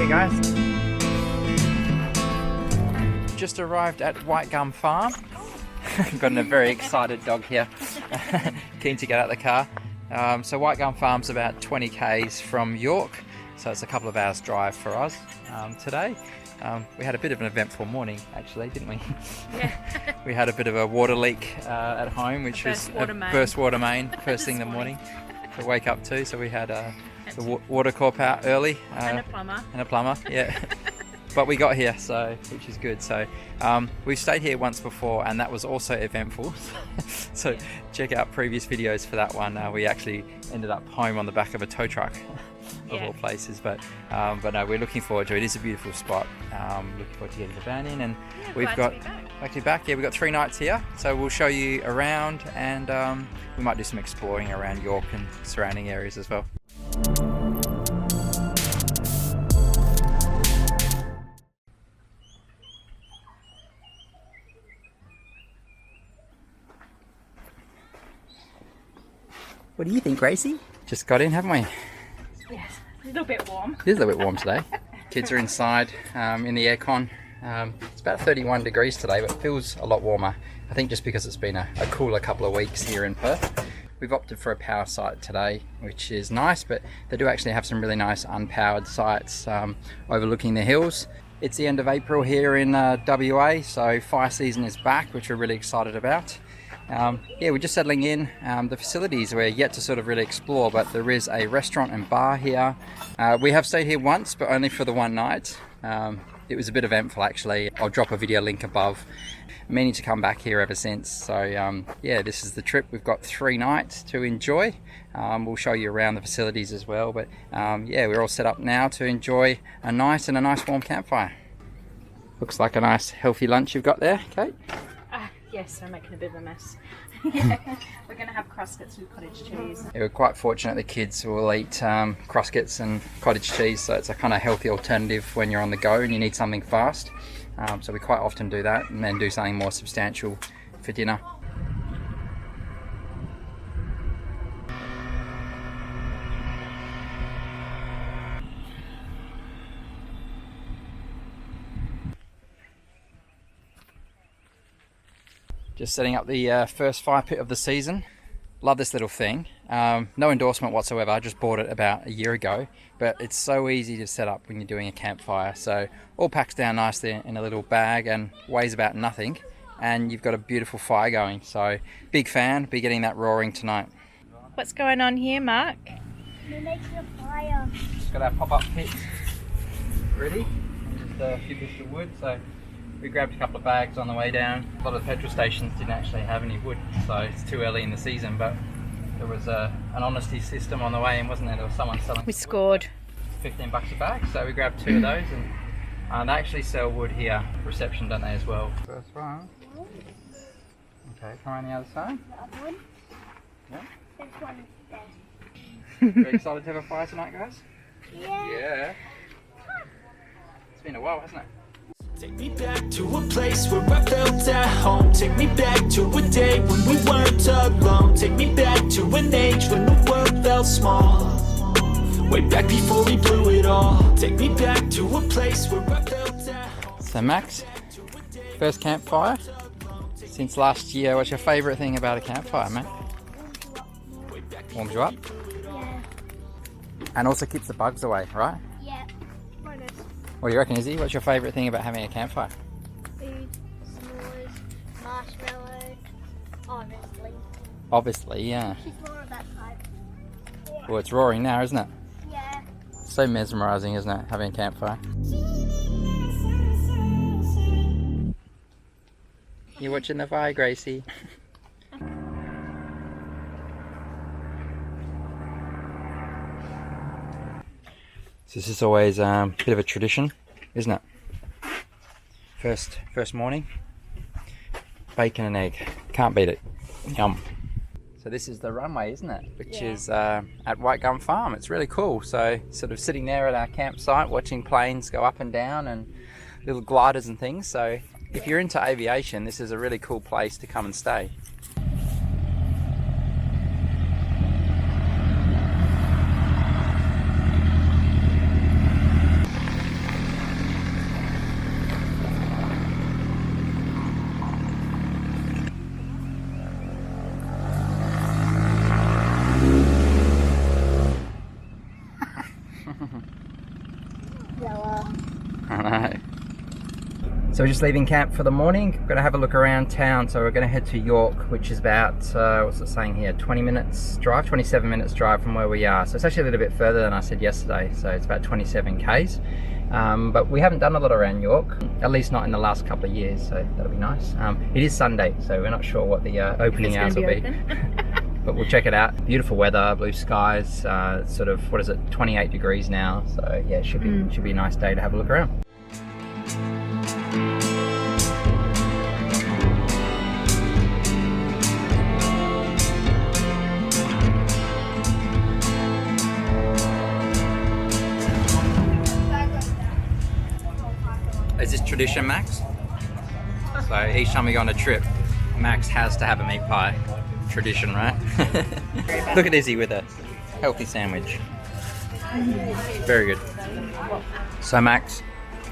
Hey guys, just arrived at White Gum Farm. Got a very excited dog here, keen to get out of the car. So White Gum Farm's about 20 k's from York, so it's a couple of hours drive for us today. We had a bit of an eventful morning actually, didn't we? Yeah. We had a bit of a water leak at home, which was a burst water main first thing in the morning to wake up to. So we had the water corp out early. And a plumber, yeah. But we got here, so which is good. So we've stayed here once before, and that was also eventful. So check out previous videos for that one. We actually ended up home on the back of a tow truck, of all places. But no, we're looking forward to it. It is a beautiful spot. Looking forward to getting the van in, and we've got actually back. Yeah, we've got 3 nights here, so we'll show you around, and we might do some exploring around York and surrounding areas as well. What do you think, Gracie? Just got in, haven't we? Yes, a little bit warm. It is a little bit warm today. Kids are inside in the aircon. It's about 31 degrees today, but it feels a lot warmer. I think just because it's been a cooler couple of weeks here in Perth. We've opted for a power site today, which is nice, but they do actually have some really nice unpowered sites overlooking the hills. It's the end of April here in WA, so fire season is back, which we're really excited about. Yeah, we're just settling in. The facilities we're yet to sort of really explore, but there is a restaurant and bar here. We have stayed here once, but only for the one night. It was a bit eventful actually. I'll drop a video link above. Meaning to come back here ever since. So yeah, this is the trip. We've got 3 nights to enjoy. We'll show you around the facilities as well, but yeah, we're all set up now to enjoy a night and a nice warm campfire. Looks like a nice healthy lunch you've got there, Kate. Yes, I'm making a bit of a mess. Yeah. We're going to have crosscuts with cottage cheese. Yeah, we're quite fortunate the kids will eat crosscuts and cottage cheese, so it's a kind of healthy alternative when you're on the go and you need something fast. So we quite often do that and then do something more substantial for dinner. Just setting up the first fire pit of the season. Love this little thing. No endorsement whatsoever, I just bought it about a year ago, but it's so easy to set up when you're doing a campfire. So all packs down nicely in a little bag and weighs about nothing, and you've got a beautiful fire going. So big fan, be getting that roaring tonight. What's going on here, Mark? We're making a fire. Just got our pop-up pit ready, just a few bits of wood. So we grabbed a couple of bags on the way down. A lot of the petrol stations didn't actually have any wood, so it's too early in the season, but there was an honesty system on the way in, wasn't there? There was someone selling. We scored. $15 a bag, so we grabbed 2 of those, and they actually sell wood here, reception, don't they, as well? First one. Okay, come around the other side. The other one. Yeah. This one is there. Very excited to have a fire tonight, guys? Yeah. Yeah. It's been a while, hasn't it? Take me back to a place where I felt at home. Take me back to a day when we weren't alone. Take me back to an age when the world felt small. Way back before we blew it all. Take me back to a place where I felt at home. So Max, first campfire since last year. What's your favourite thing about a campfire, mate? Warms you up? Yeah. And also keeps the bugs away, right? Yeah. What do you reckon, Izzy? What's your favourite thing about having a campfire? Food, s'mores, marshmallows, obviously. Obviously, yeah. She's more of that type. Well, it's roaring now, isn't it? Yeah. So mesmerising, isn't it, having a campfire? You watching the fire, Gracie? So this is always a bit of a tradition, isn't it? First morning, bacon and egg. Can't beat it. Yum. So this is the runway, isn't it? Which is at White Gum Farm. It's really cool. So sort of sitting there at our campsite, watching planes go up and down and little gliders and things. So if you're into aviation, this is a really cool place to come and stay. So we're just leaving camp for the morning. We're going to have a look around town. So we're going to head to York, which is about, what's it saying here, 20 minutes drive, 27 minutes drive from where we are. So it's actually a little bit further than I said yesterday. So it's about 27 Ks. But we haven't done a lot around York, at least not in the last couple of years. So that'll be nice. It is Sunday, so we're not sure what the opening hours will be. But we'll check it out. Beautiful weather, blue skies, sort of, what is it, 28 degrees now. So yeah, it should be a nice day to have a look around. Is this tradition, Max? So each time we go on a trip, Max has to have a meat pie. Tradition, right? Look at Izzy with a healthy sandwich. Very good. So Max,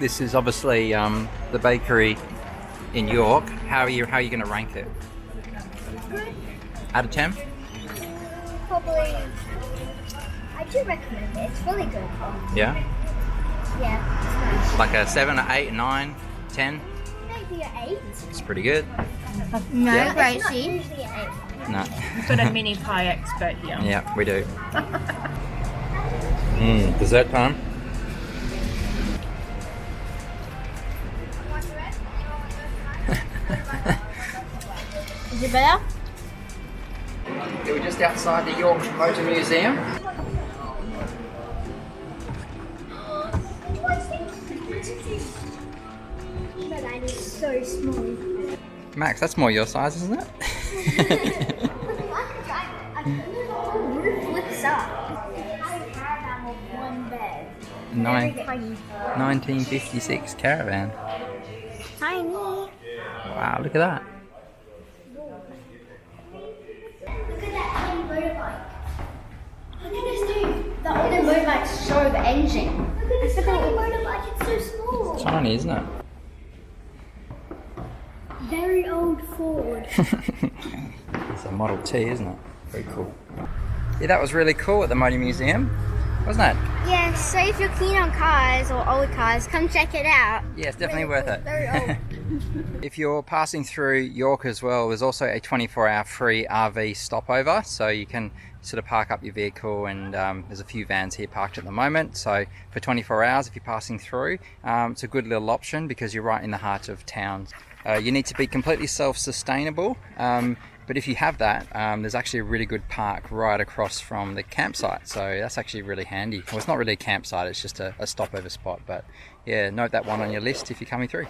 this is obviously the bakery in York. How are you going to rank it? Out of 10? Probably. I do recommend it. It's really good. Yeah? Yeah, it's nice. Like a 7, or 8, 9, 10? Maybe an 8. It's pretty good. No, Yeah. Gracie. Usually an 8. No. We've got a mini pie expert here. Yeah, we do. Dessert time. Is it better? Yeah, we're just outside the York Motor Museum. That is so small. Max, that's more your size, isn't it? The roof flips up. I have one bed. Nine- Very tiny. 1956 caravan. Tiny. Wow, look at that. Look at that tiny motorbike. Look at this dude. The older motorbikes show the engine. Look at this tiny motorbike. It's so small. Tiny, isn't it? Very old Ford. It's a Model T, isn't it? Very cool. Yeah, that was really cool at the Motor Museum, wasn't it? Yeah, so if you're keen on cars or old cars, come check it out. Yeah, it's definitely worth it. Very old. If you're passing through York as well, there's also a 24-hour free RV stopover, so you can sort of park up your vehicle, and there's a few vans here parked at the moment. So for 24 hours, if you're passing through, it's a good little option because you're right in the heart of town. You need to be completely self-sustainable, but if you have that, there's actually a really good park right across from the campsite, so that's actually really handy. Well, it's not really a campsite, it's just a stopover spot, but yeah, note that one on your list if you're coming through.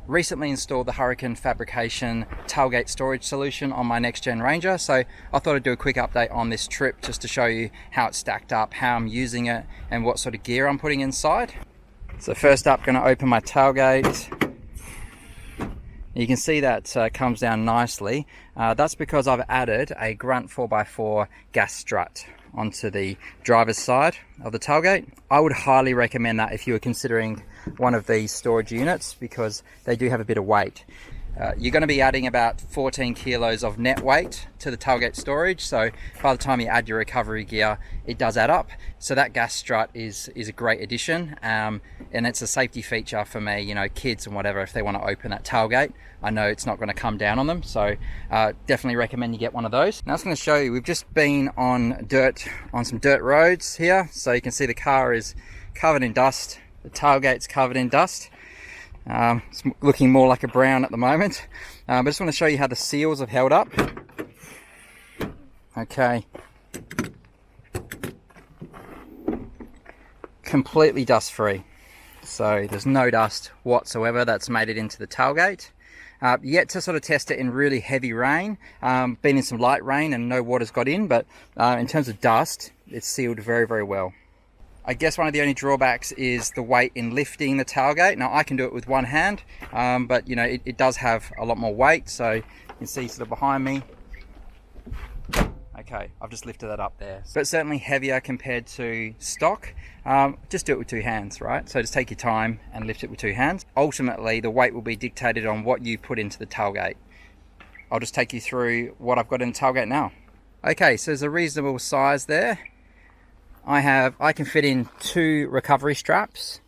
Recently installed the Huracan Fabrication tailgate storage solution on my next gen Ranger, so I thought I'd do a quick update on this trip just to show you how it's stacked up, how I'm using it, and what sort of gear I'm putting inside. So first up, going to open my tailgate. You can see that comes down nicely. That's because I've added a Grunt 4x4 gas strut onto the driver's side of the tailgate. I would highly recommend that if you were considering one of these storage units, because they do have a bit of weight. You're going to be adding about 14 kilos of net weight to the tailgate storage, so by the time you add your recovery gear, it does add up. So that gas strut is a great addition, and it's a safety feature for me, you know, kids and whatever, if they want to open that tailgate, I know it's not going to come down on them, so definitely recommend you get one of those. Now I was going to show you, we've just been on some dirt roads here, so you can see the car is covered in dust, the tailgate's covered in dust. It's looking more like a brown at the moment, but I just want to show you how the seals have held up. Okay, completely dust free. So there's no dust whatsoever that's made it into the tailgate. Yet to sort of test it in really heavy rain. Been in some light rain and no water's got in, but in terms of dust, it's sealed very, very well. I guess one of the only drawbacks is the weight in lifting the tailgate. Now I can do it with one hand, but you know, it does have a lot more weight. So you can see sort of behind me. Okay, I've just lifted that up there. But certainly heavier compared to stock. Just do it with two hands, right? So just take your time and lift it with two hands. Ultimately, the weight will be dictated on what you put into the tailgate. I'll just take you through what I've got in the tailgate now. Okay, so there's a reasonable size there. I can fit in 2 recovery straps.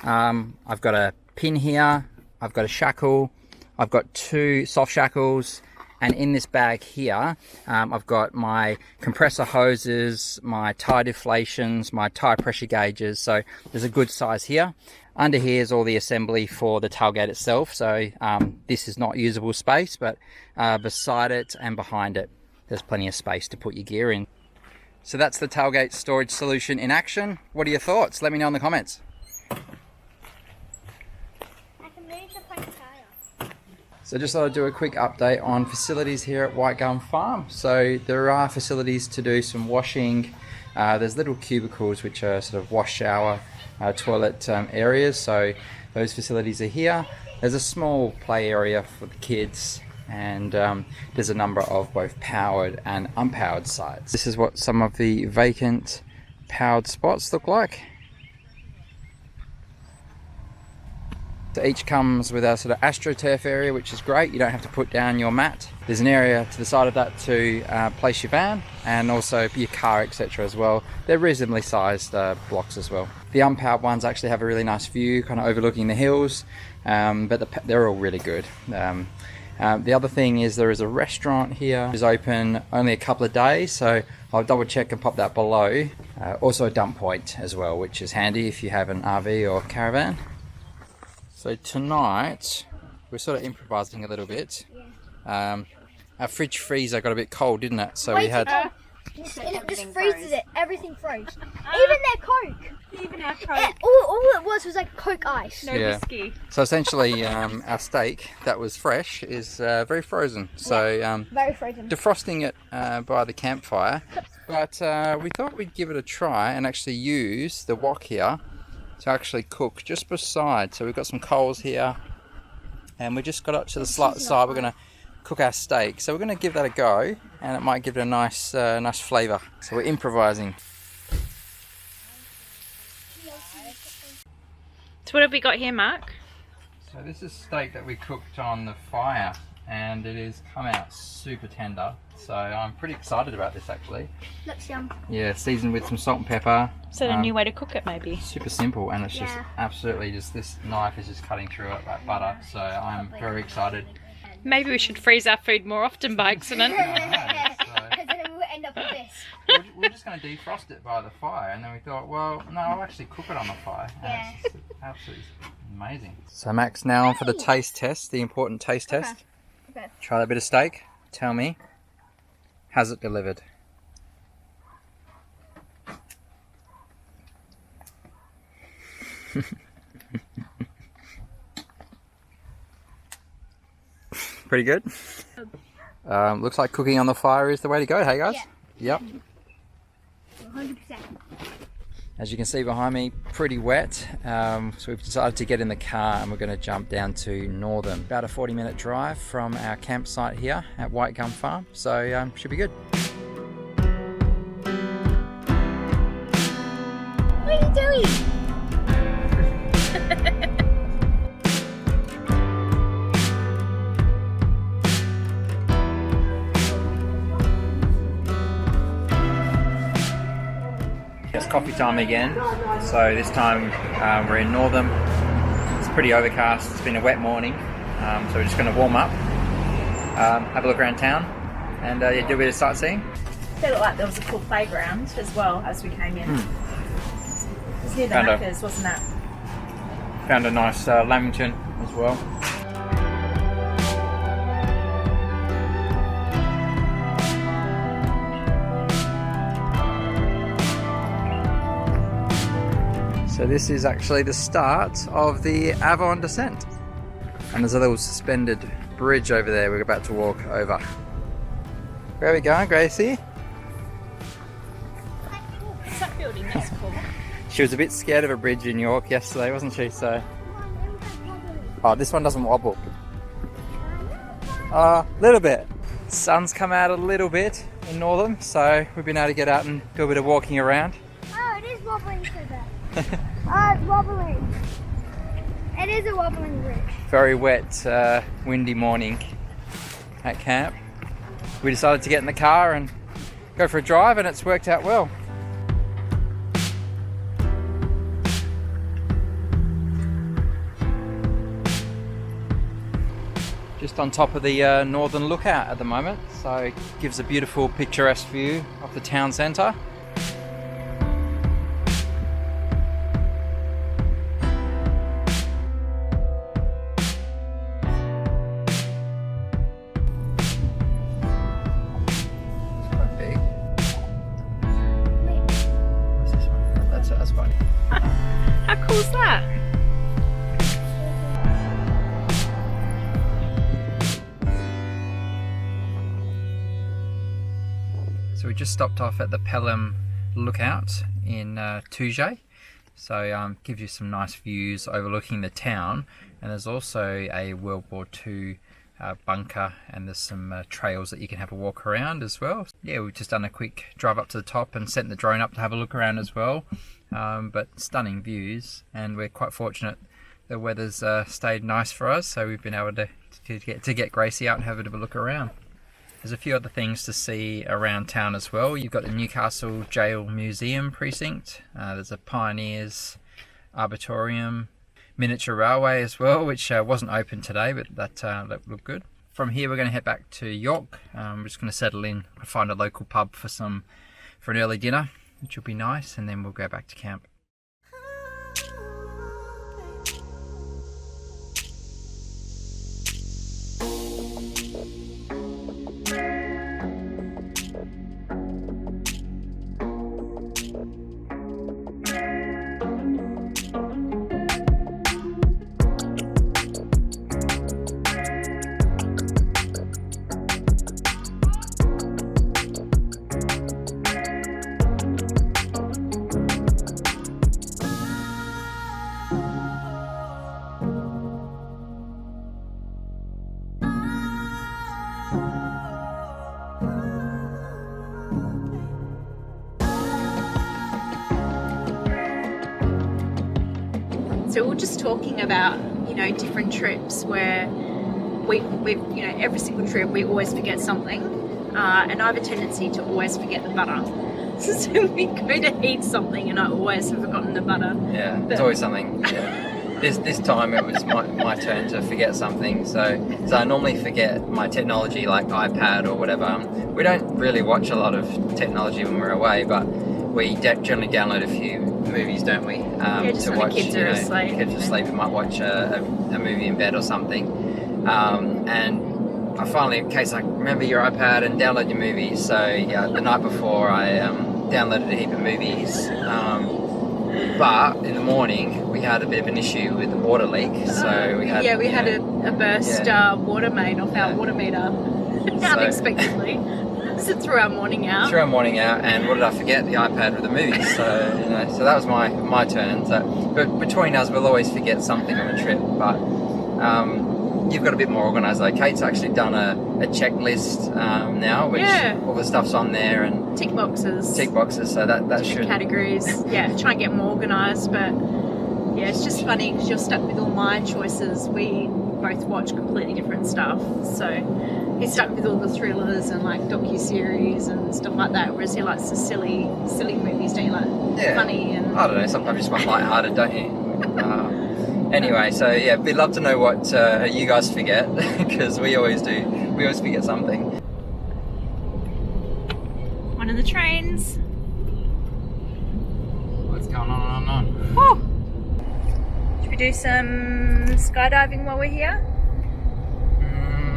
I've got a pin here, I've got a shackle, I've got 2 soft shackles, and in this bag here, I've got my compressor hoses, my tire deflations, my tire pressure gauges, so there's a good size here. Under here is all the assembly for the tailgate itself, so this is not usable space, but beside it and behind it, there's plenty of space to put your gear in. So that's the tailgate storage solution in action. What are your thoughts? Let me know in the comments. I can move the front tire. So just thought I'd do a quick update on facilities here at White Gum Farm. So there are facilities to do some washing. There's little cubicles which are sort of wash shower, toilet areas. So those facilities are here. There's a small play area for the kids. And there's a number of both powered and unpowered sites. This is what some of the vacant powered spots look like. So each comes with a sort of AstroTurf area, which is great. You don't have to put down your mat. There's an area to the side of that to place your van and also your car, etc. as well. They're reasonably sized blocks as well. The unpowered ones actually have a really nice view, kind of overlooking the hills, but they're all really good. The other thing is there is a restaurant here. It's open only a couple of days, so I'll double check and pop that below. Also a dump point as well, which is handy if you have an RV or caravan. So tonight, we're sort of improvising a little bit. Our fridge freezer got a bit cold, didn't it? So we had... It just freezes it. Everything froze. Even their Coke. Even our Coke. All it was like Coke ice. No whiskey. So essentially, our steak that was fresh is very frozen. So Very frozen. defrosting it by the campfire. But we thought we'd give it a try and actually use the wok here to actually cook just beside. So we've got some coals here, and we just got up to the side. We're going to cook our steak. So we're going to give that a go, and it might give it a nice flavour. So we're improvising. So what have we got here, Mark? So this is steak that we cooked on the fire, and it has come out super tender. So I'm pretty excited about this actually. Looks yum. Yeah, seasoned with some salt and pepper. Is that a new way to cook it, maybe? Super simple, and it's just Yeah. absolutely this knife is just cutting through it like butter. So I'm very excited. Maybe we should freeze our food more often by accident. Because then we'll end up with this. We're just going to defrost it by the fire, and then we thought, well, no, I'll actually cook it on the fire. And Yeah. it's just absolutely amazing. So Max, now on for the taste test, the important taste test. Okay. Try that bit of steak. Tell me, has it delivered? Pretty good. Looks like cooking on the fire is the way to go. Hey guys? Yeah. Yep. 100%. As you can see behind me, pretty wet. So we've decided to get in the car and we're going to jump down to Northam. About a 40-minute drive from our campsite here at White Gum Farm. So should be good. What are you doing? It's coffee time again. So this time we're in Northam. It's pretty overcast. It's been a wet morning. So we're just going to warm up, have a look around town, and do a bit of sightseeing. It looked like there was a cool playground as well as we came in. It was near the Found a- Macca's, wasn't it? Found a nice lamington as well. So So this is actually the start of the Avon descent. And there's a little suspended bridge over there we're about to walk over. Where are we going, Gracie? What's that building? That's cool. She was a bit scared of a bridge in York yesterday, wasn't she? So, oh, this one doesn't wobble. A little bit. Sun's come out a little bit in Northam, so we've been able to get out and do a bit of walking around. Oh, it is wobbling so bad. Oh, it's wobbling. It is a wobbling bridge. Very wet, windy morning at camp. We decided to get in the car and go for a drive, and it's worked out well. Just on top of the northern lookout at the moment, so it gives a beautiful picturesque view of the town centre. It's quite big. What's this one? That's funny. How cool is that? So we just stopped off at the Pelham Lookout in Toodyay. So gives you some nice views overlooking the town, and there's also a World War II bunker, and there's some trails that you can have a walk around as well. Yeah, we've just done a quick drive up to the top and sent the drone up to have a look around as well. But stunning views, and we're quite fortunate the weather's stayed nice for us, so we've been able to get Gracie out and have a bit of a look around. There's a few other things to see around town as well. You've got the Newcastle Jail Museum precinct. There's a Pioneers Arboretum, miniature railway as well, which wasn't open today, but that looked good. From here we're going to head back to York. We're just going to settle in, find a local pub for an early dinner, which will be nice, and then we'll go back to camp. So we're just talking about, different trips where we every single trip we always forget something, and I have a tendency to always forget the butter. So we go to eat something and I always have forgotten the butter. Yeah, it's always something. Yeah. This time it was my turn to forget something. So I normally forget my technology, like iPad or whatever. We don't really watch a lot of technology when we're away, but we generally download a few movies, don't we? Just to when watch. the kids are asleep. Kids are asleep, we might watch a movie in bed or something. And I finally, in case I remember your iPad and download your movies. So yeah, the night before I downloaded a heap of movies. But in the morning we had a bit of an issue with the water leak. So we had a burst water main off our water meter unexpectedly. So threw our morning out. And what did I forget? The iPad with the movies. So so that was my turn. So, but between us, we'll always forget something on a trip. But you've got a bit more organised. Like Kate's actually done a checklist now, which all the stuff's on there and tick boxes. So that should categories. Try and get more organised. But yeah, it's just funny because you're stuck with all my choices. We both watch completely different stuff. So he's stuck with all the thrillers and like docu-series and stuff like that, whereas he likes the silly movies, don't you? Like funny and I don't know, sometimes you just want light-hearted, don't you? Anyway, so yeah, we'd love to know what you guys forget, because we always do. We always forget something. One of the trains. What's going on? Oh! Should we do some skydiving while we're here?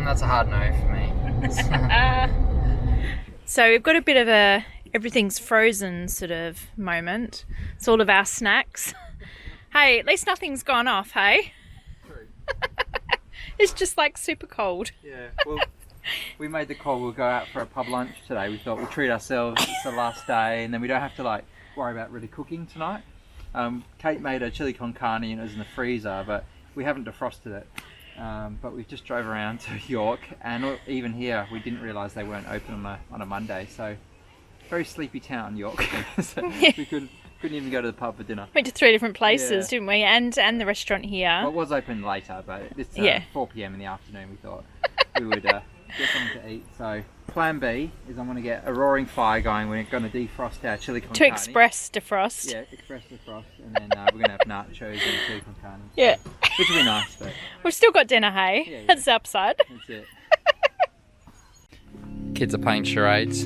That's a hard no for me. So we've got a bit of a everything's frozen sort of moment. It's all of our snacks. Hey, at least nothing's gone off, hey? True. It's just like super cold. Yeah, well, we made the call, we'll go out for a pub lunch today. We thought we'll treat ourselves, it's the last day, and then we don't have to like worry about really cooking tonight. Kate made a chili con carne and it was in the freezer, but we haven't defrosted it. But we just drove around to York, and even here we didn't realise they weren't open on a Monday, so very sleepy town, York. So we couldn't even go to the pub for dinner. Went to 3 different places, Yeah. didn't we? And the restaurant here. Well, it was open later, but it's 4 p.m. in the afternoon. We thought we would get something to eat. So plan B is I'm going to get a roaring fire going. We're going to defrost our chili con To carne. express defrost. Yeah, express defrost, and then we're going to have nachos and chili con carne. Yeah. Which will be nice, but We've still got dinner, hey? Yeah, yeah. That's the upside. that's it. Kids are playing charades.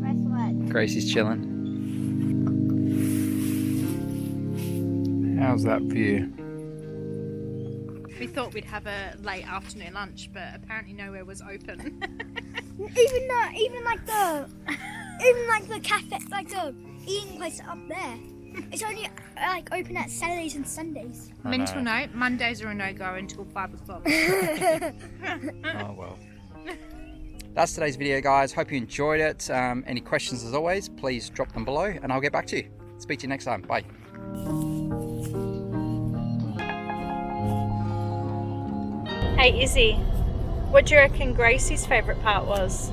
Press what? Gracie's chilling. How's that view? We thought we'd have a late afternoon lunch, but apparently nowhere was open. Even like the cafe, like the eating place up there. It's only like open at Saturdays and Sundays. I Mental know. note, Mondays are a no-go until 5 o'clock. Oh well. That's today's video, guys. Hope you enjoyed it. Any questions, as always, please drop them below and I'll get back to you. Speak to you next time. Bye. Hey Izzy, what do you reckon Gracie's favourite part was?